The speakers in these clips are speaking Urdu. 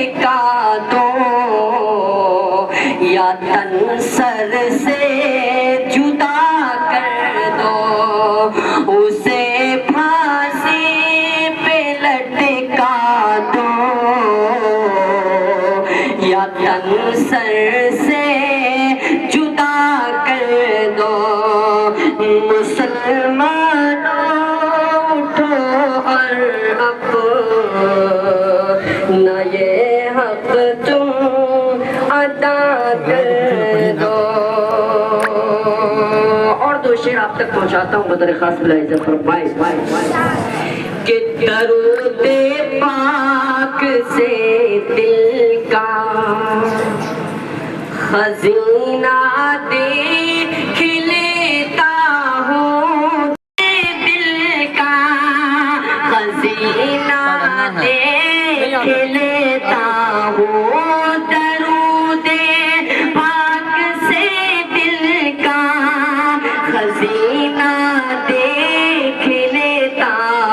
ٹکا دو یا تن سر سے جدا کر دو اسے پھانسی پہ لٹکا دو یا تن سر سے جدا کر دو مسلمانوں اٹھو اور اب نہ یہ حق تم ادا کر دو. اور دو شعر آپ تک پہنچاتا ہوں بدر خاص بلائزہ فرمائے کہ درود پاک سے دل کا خزینہ دیکھ لیتا ہوں دل کا خزینہ دیکھ لیتا ہوں درود پاک سے دل کا خزینہ دیکھ لیتا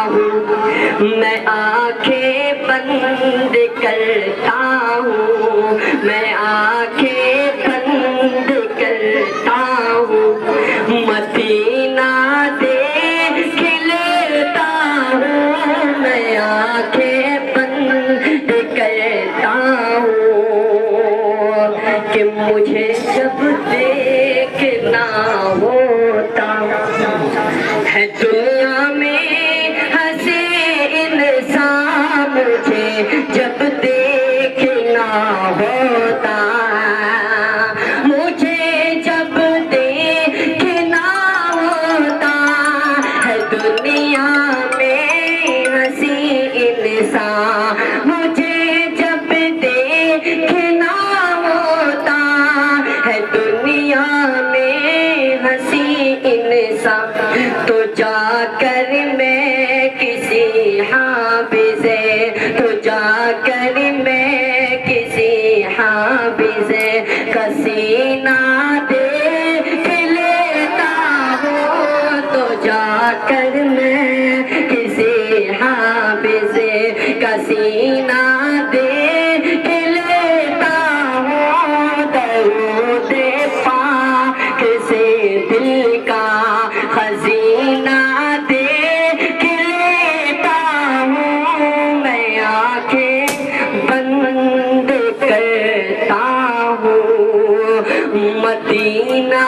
ہوں میں آنکھیں بند کرتا ہوں میں آنکھیں بند کرتا ہوں مدینہ دیکھ لیتا ہوں میں آنکھیں بند کرتا ہوں کہ مجھے جب دیکھنا ہوتا ہے دنیا میں ہنسے انسان مجھے جب دیکھنا ہوتا مجھے جب دیکھنا ہوتا ہے دنیا میں ہنسی انسان مجھے جب دیکھنا ہوتا ہے دنیا میں ہنسی انسان تو جا کر میں کسی حافظ تو جا کر میں کسی حافظ کا سینہ دیکھ لیتا ہوں تو جا کر میں کسی حافظ کا سینہ دیکھ لیتا ہوں درود پاک سے دل کا خزینہ دیکھ لیتا ہوں میں آنکھیں بند کرتا ہوں مدینہ